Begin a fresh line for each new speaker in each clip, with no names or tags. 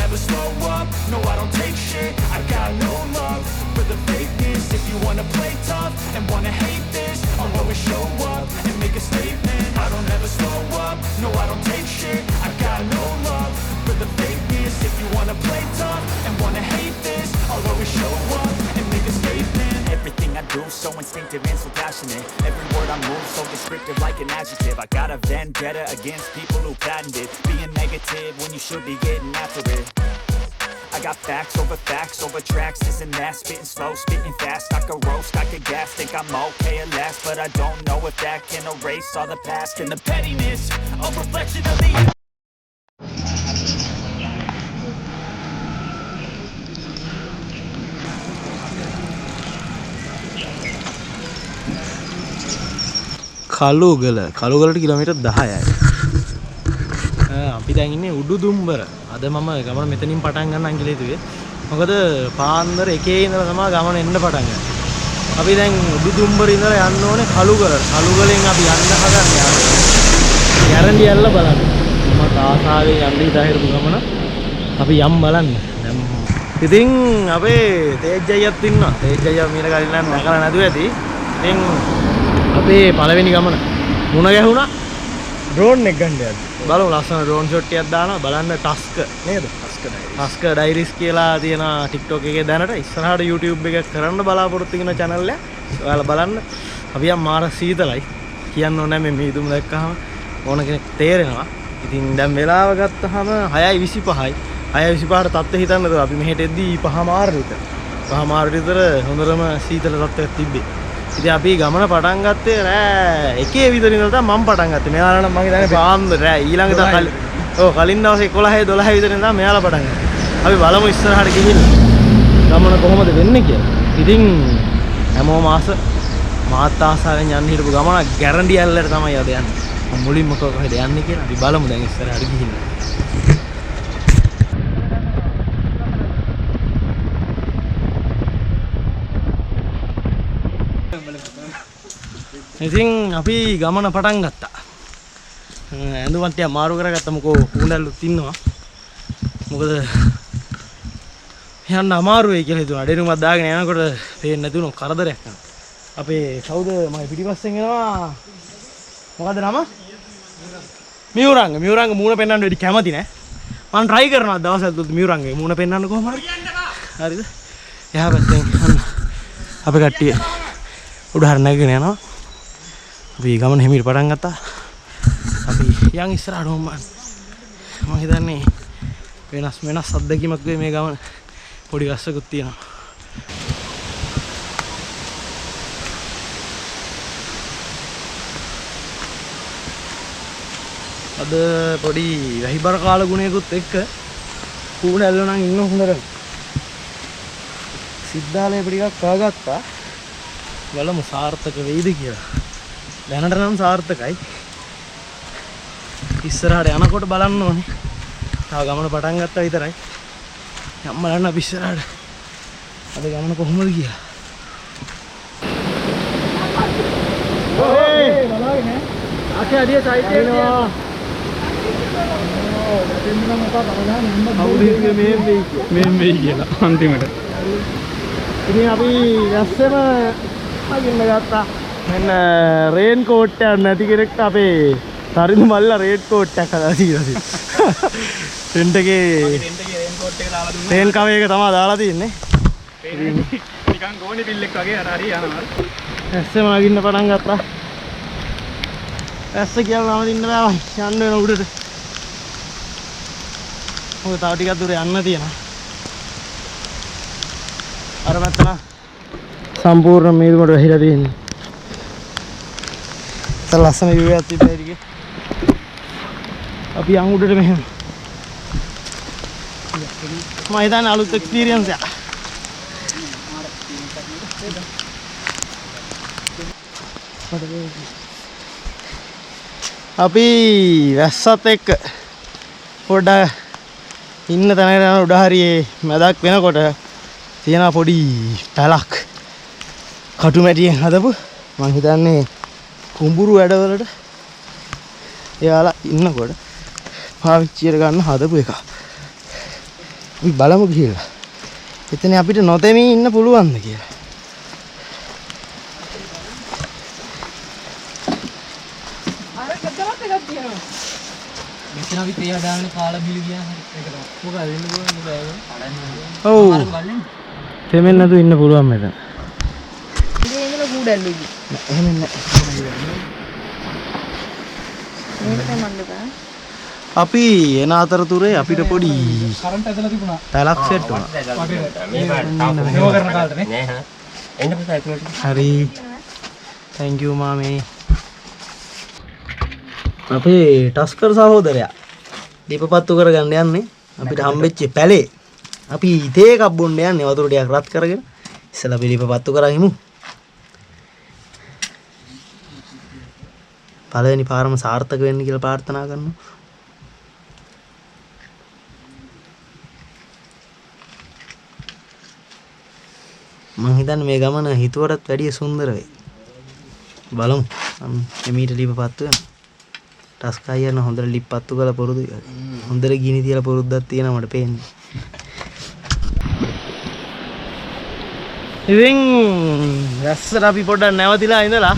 never slow up, no I don't take shit. I got no love for the fakeness. If you wanna play tough and wanna hate this, I'll always show up and make a statement. I don't ever slow up, no I don't take shit. I got no love for the fakeness. If you wanna play tough and wanna hate this, I'll always show up and make a statement. Everything I do so instinctive and so passionate. Every word I move so descriptive like an adjective. I got a vendetta against people who patented being negative when you should be getting after it. I got facts over tracks, this and that. Spitting slow, spitting fast, I could roast, I could gas. Think I'm okay at last, but I don't know if that can erase all the past. And the pettiness, a reflection of the
කළුගලට kilometre 10යි. අපි දැන් ඉන්නේ උඩුදුම්බර. අද මම ගමන මෙතනින් පටන් ගන්න කියලා හිතුවේ. මොකද පාන්දර 1 ඉඳලා තමයි ගමන එන්න පටන් ගන්නේ. අපි දැන් උඩුදුම්බර ඉඳලා යන්න ඕනේ කළුගලට. කළුගලෙන් අපි යන්න හදන්නේ. ගැරන්ටි ඇල්ල බලන්න. මම තාසාවේ යන්න ඉඳලා හිටපු ගමන අපි යම් බලන්න. දැන් ඉතින් අපේ තේජ්ජයත් ඉන්නවා. තේජ්ජය මීන කලින් නම් නැකලා නැතුව ඇති. ඉතින් අපේ පළවෙනි ගමන මුණ ගැහුණා ඩ්‍රෝන් එක ගන්න යද්දි. බලමු ලස්සන ඩ්‍රෝන් ෂොට් එකක් දානවා බලන්න ටස්ක නේද? ටස්ක ඩයිරිස් කියලා තියෙන TikTok එකේ දැනට ඉස්සරහට YouTube එකක් කරන්න බලාපොරොත්තු වෙන channel එක. ඔයාලා බලන්න. අපි යම් මාර සීතලයි. කියන්න ඕනේ මේ මීදුම දැක්කහම ඕන කෙනෙක් තේරෙනවා. ඉතින් දැන් වෙලාව ගත්තාම 6:25යි. 6:25ට තත්ත්වය හිතන්නද අපි මෙහෙට එද්දී 5:00 විතර. 5:00 විතර හොඳටම සීතල තත්ත්වයක් තිබ්බේ. ඉතින් අපි ගමන පටන් ගත්තේ රෑ 1 විතර ඉඳලා තමයි මම පටන් ගත්තේ. මෙයාලා නම් මම හිතන්නේ පාන්දර රෑ ඊළඟ දා කලින් දවසේ 11 12 විතර ඉඳලා මෙයාලා පටන් ගත්තා. අපි බලමු ඉස්සරහට ගිහින් ගමන කොහොමද වෙන්නේ කියලා. ඉතින් හැමෝම මාත් ආසාවෙන් යන්න හිටපු ගමන ගැරන්ටි ඇල්ලට තමයි අද යන්නේ. මුලින්ම කොහෙද යන්නේ කියලා අපි බලමු දැන් ඉස්සරහට ගිහින්. ඉතින් අපි ගමන පටන් ගත්තා. ඇඳුමත් ටික මාරු කරගත්තා මොකෝ කුණ්ඩල්ලුත් ඉන්නවා. මොකද යන්න අමාරු වෙයි කියලා හිතුවා. ඩෙනුමක් දාගෙන යනකොට පේන්නේ නැතුණු කරදරයක් කරනවා. අපේ කවුද මම පිටිපස්සෙන් එනවා. මොකද නම? මියුරංග මූණ පෙන්වන්න වෙඩි කැමති නෑ. මම try කරනවා දවසක් දුත් මියුරංගේ මූණ පෙන්වන්න කොහොම හරි. හරිද? එහා පැත්තෙන් අන්න අපේ කට්ටිය උඩහර නැගගෙන යනවා. අපි ගමන හිමිට පටන් ගත්තා. අපි යන් ඉස්සරහට මම හිතන්නේ වෙනස් අත්දැකීමක් වෙයි මේ ගමන. පොඩි රස්සකුත් තියෙනවා. අද පොඩි වැහිබර කාල ගුණයකුත් එක්ක කූණ ඇල්ල නම් ඉන්න හොඳට. සිද්ධාලය ටිකක් කාගත්තා. බලමු සාර්ථක වෙයිද කියලා. දැනට නම් සාර්ථකයි. ඉස්සරහට යනකොට බලන්න ඕනේ. තව ගමන පටන් ගත්තා විතරයි. යම් බලන්න අපි ඉස්සරහට. අද ගමන කොහොමද කියලා. ඔය බලාගෙන ඈ. ආකේ අදිය සයිඩ් එකේ තියෙනවා. ඔව් දෙන්න නම් මොකක්ද බලන්න. අවුරුද්දේ මේ වෙයි කියලා අන්තිමට. ඉතින් අපි ඇස්සෙම අගින්න ගත්තා. මෙන්න රේන් කෝට් එකක් නැති කෙනෙක්ට අපේ තරිඳු මල්ලා රේන් කෝට් එකක් හදලා තියෙනවා. ටෙන්ට් එකේ රේන් කෝට් එක දාලා දුන්නා. රේන් කවර් එක තමයි දාලා තියෙන්නේ. නිකන් ගෝනි බිල් එක වගේ අර හරි යනවා. ඇස්සෙම නගින්න පටන් ගත්තා. ඇස්ස කියලා නම දින්න බෑ. යන්න වෙන උඩට. මොකද තව ටිකක් දුර යන්න තියෙනවා. අර මත්තන සම්පූර්ණ මේකට වැහිලා තියෙන්නේ. තල ලස්සන view එකක් තිබ්බා ඉතින්. අපි යන් උඩට මෙහෙම. මම හිතන්නේ අලුත් එක්ස්පීරියන්ස් එකක්. අපි වැස්සත් එක්ක පොඩ්ඩක් ඉන්න තැනකට යන උඩ හරියේ මැදක් වෙනකොට තියෙන පොඩි පැලක් කටු මැටියෙන් හදපු මං හිතන්නේ කුඹුරු වැඩවලට එයාලා ඉන්නකොට පාවිච්චියට ගන්න හදපු එක. අපි බලමු කියලා. එතන අපිට නොතෙමී ඉන්න පුළුවන්ද කියලා.
අර කද්දවත් එකක් තියෙනවා. මෙතන අපි තේ හදාගෙන කාලා බිලි ගියා හරි ඒක තමයි. මොකද වෙන්න පුළුවන් බෑව.
ඔව්. තෙමෙන්න නතු ඉන්න පුළුවන් මෙතන.
ඉතින් ඒකල කූඩල්ලු ඉන්නේ.
එහෙම නෑ.
මේක මන්ද බෑ.
අපි එන අතරතුරේ අපිට පොඩි
කරන්ට් ඇදලා තිබුණා.
පැලක් සෙට් වුණා.
මේව කරන කාලේ නේ. නෑ හා. එන්න පස්සේ ඇතුළට.
හරි. thank you මාමේ. අපේ ටස්කර් සහෝදරයා දීපපත්තු කරගන්න යන්නේ අපිට හම්බෙච්ච පැලේ. අපි තේ එකක් බොන්න යන්නේ වතුර ටිකක් රත් කරගෙන. ඉස්සලා අපි දීපපත්තු කරගිමු. පළවෙනි පාරම සාර්ථක වෙන්න කියලා ප්‍රාර්ථනා කරනවා. මං හිතන්නේ මේ ගමන හිතුවටත් වැඩිය සුන්දර වෙයි. බලමු. එමීට දීපපත්තු වෙනවා. ටස්කා අයියන හොඳට ලිප් පත්තු කරලා පුරුදුයි. හොඳට ගිනි තියලා පුරුද්දක් තියෙනවා මට පේන්නේ. ඉතින් රැස්සට අපි පොඩ්ඩක් නැවතිලා ඉඳලා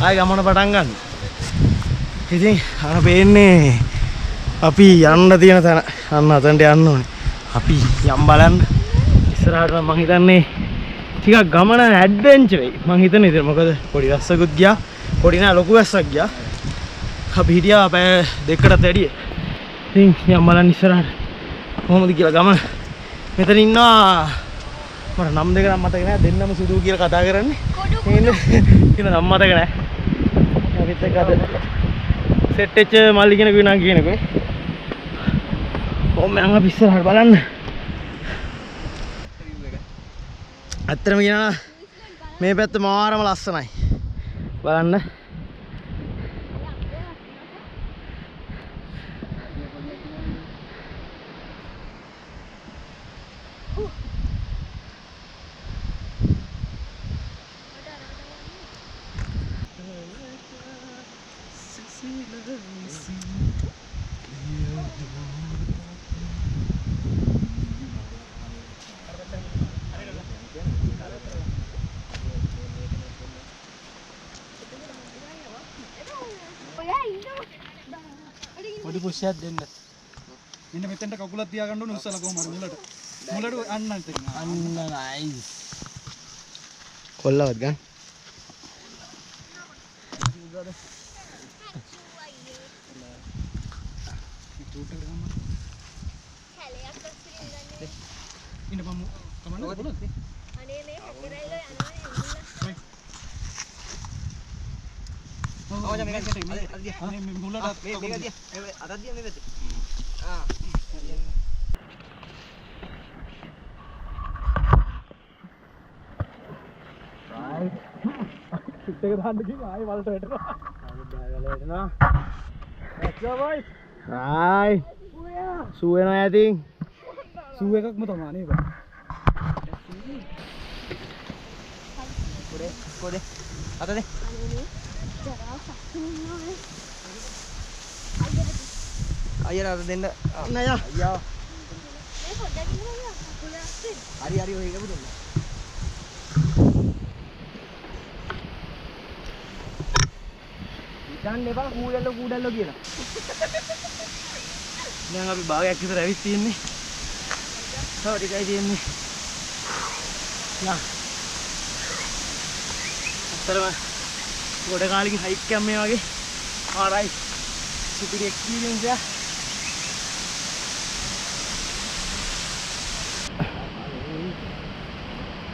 ආයෙ ගමන පටන් ගන්න. ඉතින් අර පේන්නේ අපි යන්න තියෙන තැන. අන්න අතනට යන්න ඕනේ. අපි යම් බලන්න. ඉස්සරහට මම හිතන්නේ ටිකක් ගමන ඇඩ්වෙන්චර් වෙයි. මං හිතන්නේ ඉතින් මොකද පොඩි වැස්සකුත් ගියා. පොඩි නෑ ලොකු වැස්සක් ගියා. අපි හිටියා පැය දෙකකට වැඩිය. ඉතින් යම් බලන්න ඉස්සරහට කොහොමද කියලා ගමන. මෙතන ඉන්නවා මට නම් දෙක නම් මතක නෑ. දෙන්නම සුදු කියලා කතා කරන්නේ. ඉතින් නම් මතක නෑ. අපිත් එක්ක අද සෙට් වෙච්ච මල්ලි කෙනෙකු වෙනා කියනකෝ. කොහොම මම අපි ඉස්සරහට බලන්න. ඇත්තටම කියනවා මේ පැත්ත මාරම ලස්සනයි. බලන්න.
පොඩි පුෂ්යක් දෙන්න. ඉන්න මෙතෙන්ට කකුලක් තියාගන්න ඕනේ උස්සලා කොහොම හරි මුලට. මුලට අන්න ඉතින්. අන්න නයිස්.
කොල්ලවත් ගන්න.
ඉන්න බම්මු. කමන්න කොලොත්. අනේ මේ පෙරයිල යනවා නේ. ආවද මේක දෙන්න. අද මේ මුලට මේක දිය. අතක් දිය මේ වෙද්දි. රයිට්. සිත් එක දාන්න කිව්වා ආයෙ වලට වැටෙනවා. ආයෙ වැටෙනවා. Extra boys.
රයිට්. සූ වෙනවා ඇතින්.
සූ එකක්ම තමයි නේද? කොඩේ අතද අයියර අත දෙන්න
නෑ
අයියා හරි හරි ඔය එකම දෙන්න ඉතින් එපා කූඩල්ලෝ කියලා
දැන් අපි භාගයක් විතර ඇවිත් තියෙන්නේ. තව ටිකයි තියෙන්නේ. යා. අතරම ගොඩ කාලෙකින් හයික් එකක් මේ වගේ. ආරයි. සුපිරි එක්ස්පීරියන්ස් එක.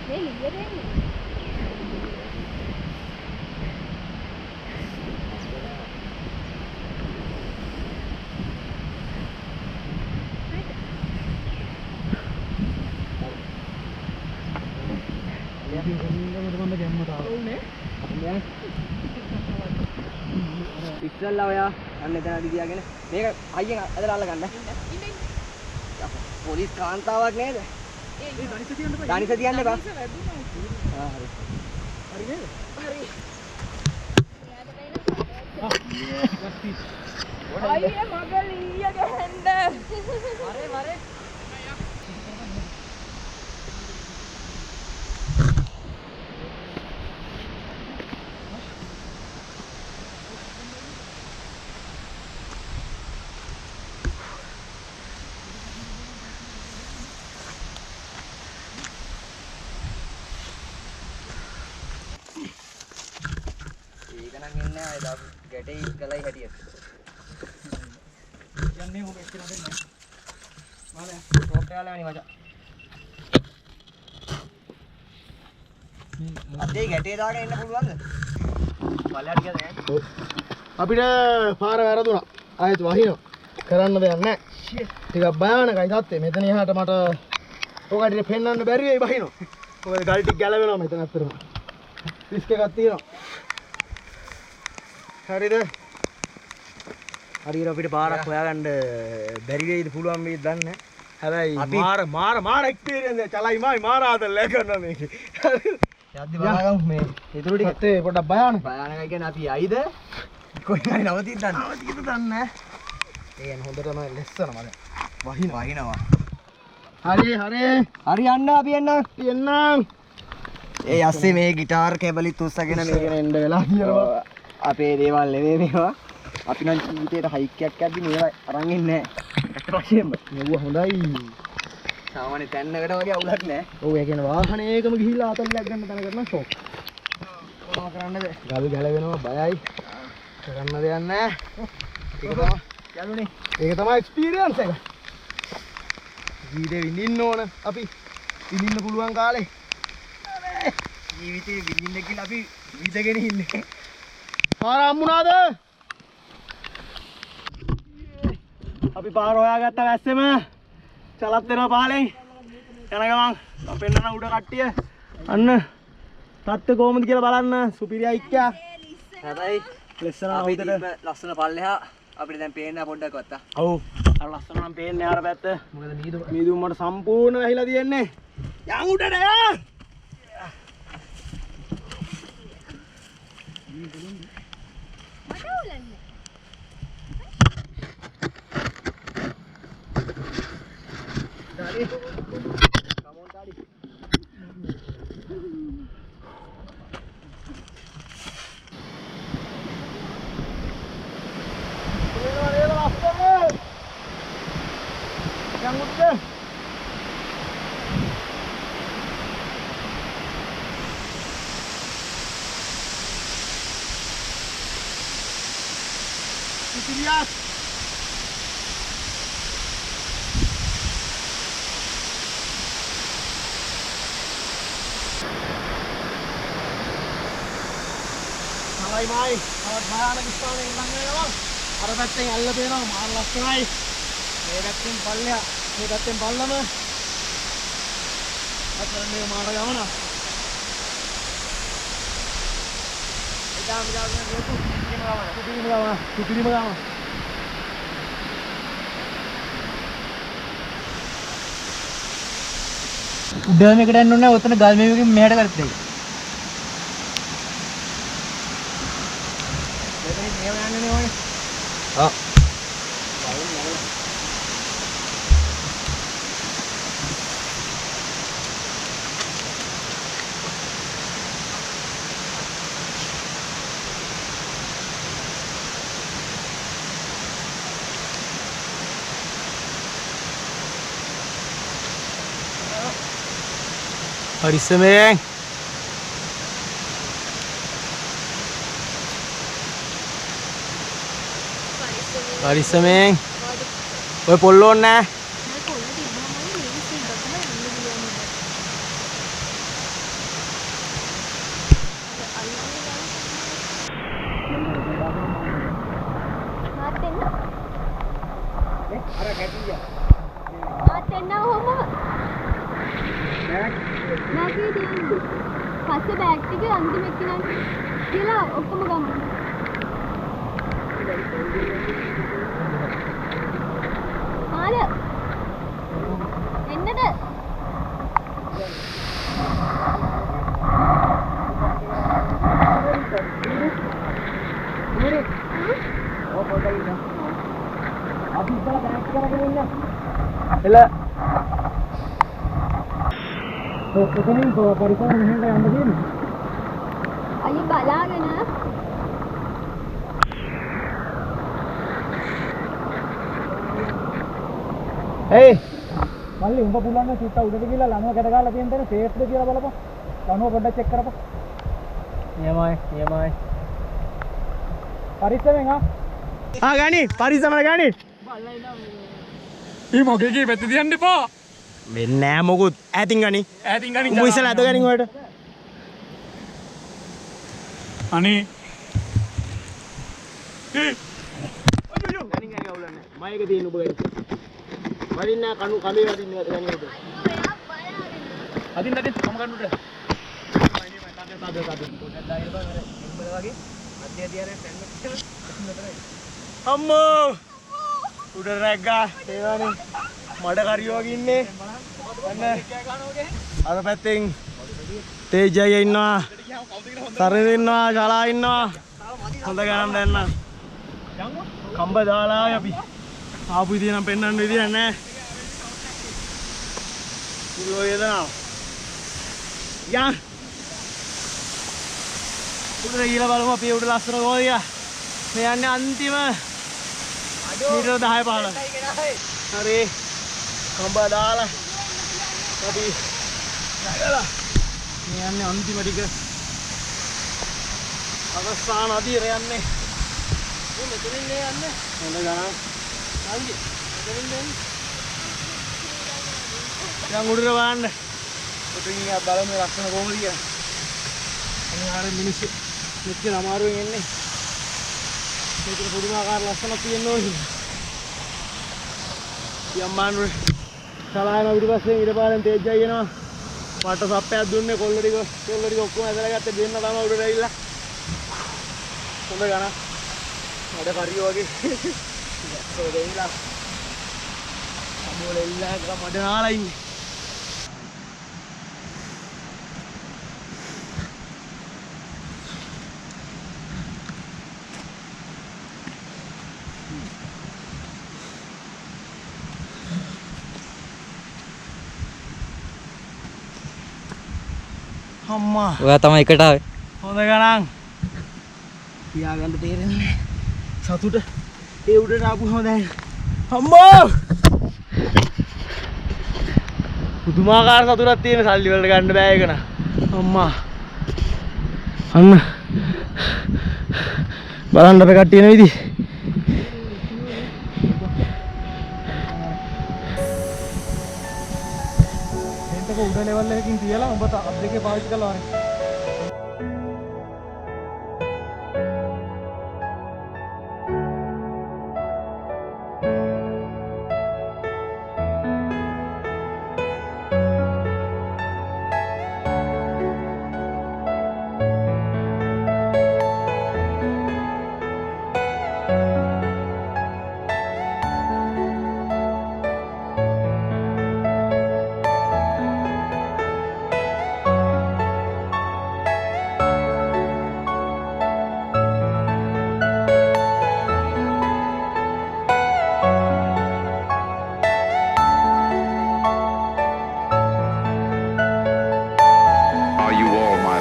මේ ඉයරෙන්නේ.
ඉස්සල්ලා ඔයා අන්න එතනදි ගියාගෙන මේක අයියෙන් ඇදලා අල්ල ගන්න. පොලිස් කාන්තාවක් නේද? ඒ දනිස තියන්න බෑ. දනිස තියන්න බෑ. ආ හරි. හරි නේද?
හරි.
අයියේ
මගේ ඊය ගහන්න.
මරේ.
දන්නේ නැහැ අය ගැටේ කලයි හැටියට.
යන්නේ ඔබ එක්කලා දෙන්න. මාළයා
ටොප් එකලා යන්නේ මචං. අතේ ගැටේ දාගෙන ඉන්න පුළුවන්ද? පල්ලයට ගියද නැහැ?
අපිට පාර වැරදුනා. ආයෙත් වහිනවා. කරන්න දෙයක් නැහැ. ටිකක් භයානකයි තත්ත්වය. මෙතන එහාට මට ඔකට පෙන්වන්න බැරි වෙයි වහිනවා. ඔය ගල් ටික ගැලවෙනවා මෙතන අතරම. රිස්ක් එකක් තියෙනවා. හරිද? හරියට අපිට පාරක් හොයාගන්න බැරි වෙයිද පුළුවන් වෙයිද දන්නේ නැහැ. හැබැයි මාර එක්ස්පීරියන්ස් එක චලයි මාර ආදල් ලෑ කරනවා මේකේ.
යද්දි බලගමු මේ ඉතුරු ටික.
ඒත් පොඩ්ඩක් භයානකයි.
භයානකයි කියන්නේ අපි යයිද? කොයි හරි නවතින්න දන්නේ.
නවතිකද දන්නේ නැහැ. ඒ කියන්නේ හොඳටම ලෙස්සන මල.
වහිනවා.
හරි
හරි යන්න අපි
එන්නම්.
ඒ ඇස්සේ මේ গিitar කැබලිත් උස්සගෙන මේකෙන් එන්න වෙලා කියනවා. අපේ දේවල් නෙවෙයි මේවා. අපි නම් ජීවිතේට හයික් එකක් යද්දි මේවා අරන් ඉන්නේ නැහැ. ඇත්ත වශයෙන්ම.
මෙව්ව හොඳයි.
සාමාන්‍ය තැන්නකට වගේ අවුලක් නැහැ.
ඔව් ඒ කියන්නේ වාහනයකම ගිහිල්ලා අතල්ලක් ගන්න තැනකට නම් ෂොක්.
මොනවා කරන්නද?
ගල් ගැලවෙනවා බයයි. කරන්න දෙයක් නැහැ.
ඒක තමයි යන්නේ.
ඒක තමයි එක්ස්පීරියන්ස් එක. ජීවිතේ විඳින්න ඕන අපි. විඳින්න පුළුවන් කාලේ.
ජීවිතේ විඳින්න කියලා අපි විඳගෙන ඉන්නේ.
පාර හම්බුණාද? අපි පාර හොයාගත්තා වැස්සෙම. චලත් වෙනවා පහලෙන්. යන ගමන් අපෙන්න උඩ කට්ටිය. අන්න තත්ත්වය කොහොමද කියලා බලන්න. සුපිරි අයික්කා.
හැබැයි
ලස්සන
අපි
හොඳට
ලස්සන පල්ලෙහා අපිට දැන් පේන්න පොඩ්ඩක් වත්තා.
ඔව්. අර ලස්සන නම් පේන්නේ ආර පැත්ත. මොකද මීදුම් මට සම්පූර්ණ වැහිලා තියෙන්නේ. යන් උඩට යන්. Yang udah. Kita lihat. Malay mai, alat bayana kita nih langnya bang. Ada පැත්තෙන් ඇල්ල පේනවා මාර ලස්සනයි. මේ පැත්තෙන් පල්ලෙහා මේ පැත්තෙන් පල්ලම අතරනේ මාර ගමන. ඉතාලි ගාන ලොකු සුපිරිම ගමන.
උඩම එකට යන්න ඕනේ. ඔතන ගල් මේවකින් මෙහෙට කරත් දෙයි.
මෙතනින් මේව යන්නේ ඕනේ.
Ah. Parisameng. Parisameng. Oi pollo ඕනේ නැහැ.
අර ගැටිය.
ආතෙන්න ඔහොම. නැගී දින්නේ. පස්සේ බෑග් ටික අන්තිම එක්කනන් කියලා ඔක්කොම ගමු. ආල. එන්නද?
අපි ඉතල බෑග් කරගෙන ඉන්න.
එල
ඔතනින් පරිසර මෙහෙට යන්න තියෙන්නේ.
අයිය බලාගෙන
Hey,
මල්ලි උඹ පුළුවන් නම් චුට්ට උඩට ගිහලා ලනුව කැට ගහලා තියෙන තැන සේෆ්ද කියලා බලපන්. ලනුව පොඩ්ඩක් චෙක් කරපන්.
නියමයි.
පරිස්සමෙන්
ගනි පරිස්සමට ගනි
මේ මොකේගේ පැත්ත තියන්න එපා
වෙන්නේ නෑ මොකුත් ඈතින් ගනි
ඈතින් ගනින්
උඹ ඉස්සලා අත ගනින් ඔයාලට
අනේ
ගනින් අවුලන්නේ මයික තියෙන ඔබ ගනි වරින්න කණු කඹේ වදින්න ගනි ඔබ
අදින් කම කන්නුට
අම්මෝ උඩ රැග්ගා ඒවනේ මඩ කරියෝ වගේ ඉන්නේ අන්න අර පැත්තෙන් තේජය ඉන්නවා තරේ ඉන්නවා ශලා ඉන්නවා හොඳ ගණන් දැන්න කම්බ දාලා අපි ආපු විදිය නම් පෙන්වන්න විදියක් නැහැ ඉල්ලෝ යදනවා යන් උඩ ගිහලා බලමු අපි උඩ ලස්සන කොහොමද කියලා මේ යන්නේ අන්තිම මීටර 10 15 හරි කම්බ දාලා අපි නැගලා මේ යන්නේ අන්තිම ටික අවසාන අදියර යන්නේ මේ මෙතනින් නේ යන්නේ හොඳ ගණන් සංජි මෙතනින් යන්නේ දැන් උඩට බලන්න උඩින් ගියා බලමු ලස්සන කොහොමද කියලා අනිවාර්යෙන් මිනිස්සු මෙච්චර අමාරුවෙන් එන්නේ මේක පුදුමාකාර ලස්සනක් තියෙන්න ඕනේ යම්මානුර සලායන පිටිපස්සේ ඊට පාරෙන් තේජ්ජයි එනවා මට සප්පයක් දුන්නේ කොල්ල ටික ඔක්කොම ඇදලා ගත්තේ දෙන්න තමයි උඩට ඇවිල්ලා හොඳ ගණන් මඩ කරියෝ වගේ ඒක දෙන්නලා අමෝල එල්ලා මඩ නාලා ඉන්නේ අම්මා
ඔයා තමයි එකට ආවේ.
හොඳ ගණන් තියාගන්න තේරෙන්නේ සතුට ඒ උඩට ආපුවම දැන් අම්මෝ පුදුමාකාර සතුටක් තියෙන සල්ලි වලට ගන්න බෑ ඒක නා අම්මා අන්න බලන්න අපේ කට්ටිය එන විදිහ
උඩ ලෙවල් එකකින් තියලා උඹ අත් දෙකේ පාවිච්චි කරලා වරේ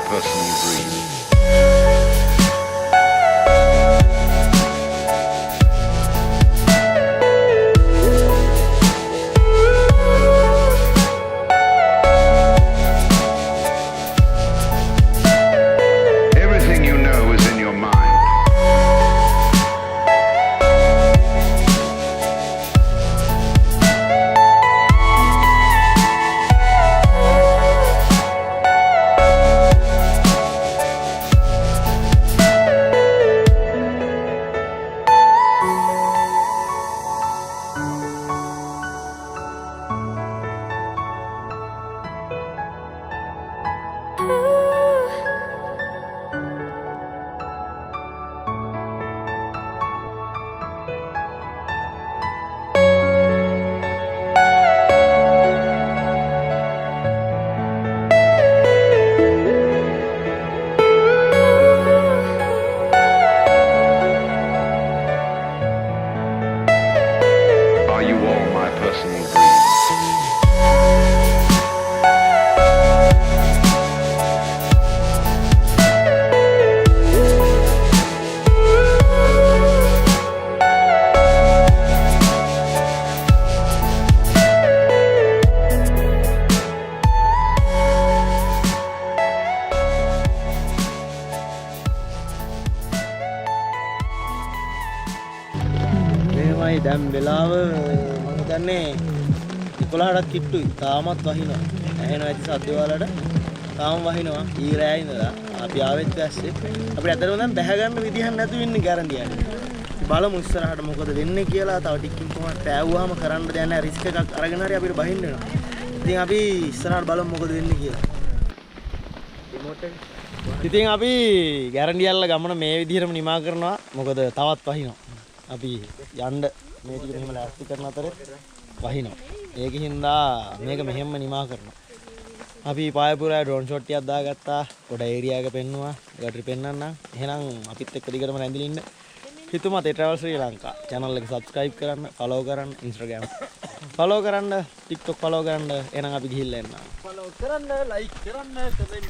personal dream. Everything you know is in your mind.
දැන් වෙලාව මම හිතන්නේ 11ටත් කිට්ටුයි. තාමත් වහිනවා. ඇහෙනවා ඇති සද්ද වලට. තාම වහිනවා. ඊරෑ ඉඳලා අපි ආවෙත් ඇස්සේ. අපිට ඇත්තටම දැන් බැහැ ගන්න විදිහක් නැතුව ඉන්නේ ගැරන්ඩියන්නේ. බලමු ඉස්සරහට මොකද වෙන්නේ කියලා. තව ටිකකින් කොහොමද පෑවුවාම කරන්න දෙයක් නැහැ. රිස්ක් එකක් අරගෙන හරි අපිට බහින්න වෙනවා. ඉතින් අපි ඉස්සරහට බලමු මොකද වෙන්නේ කියලා. රිමෝට් එක. ඉතින් අපි ගැරන්ඩියල්ල ගමන මේ විදිහටම නිමා කරනවා. මොකද තවත් වහිනවා. අපි යන්න මේ ටික මෙහෙම ලෑස්ති කරන අතරේ වහිනවා. ඒකින්දා මේක මෙහෙම නිමා කරනවා. අපි පායපුරා ඩ්‍රෝන් ෂොට් එකක් දාගත්තා. පොඩ ඒරියා එක පෙන්නුවා. ඒකට පෙන්නන්නම්. එහෙනම් අපිත් එක්ක දිගටම රැඳිලා ඉන්න. හිතුමතේ travel ශ්‍රී ලංකා channel එක subscribe කරන්න, follow කරන්න, Instagram follow කරන්න, TikTok follow කරන්න. එහෙනම් අපි ගිහිල්ලා එන්න.
follow කරන්න, like කරන්න, comment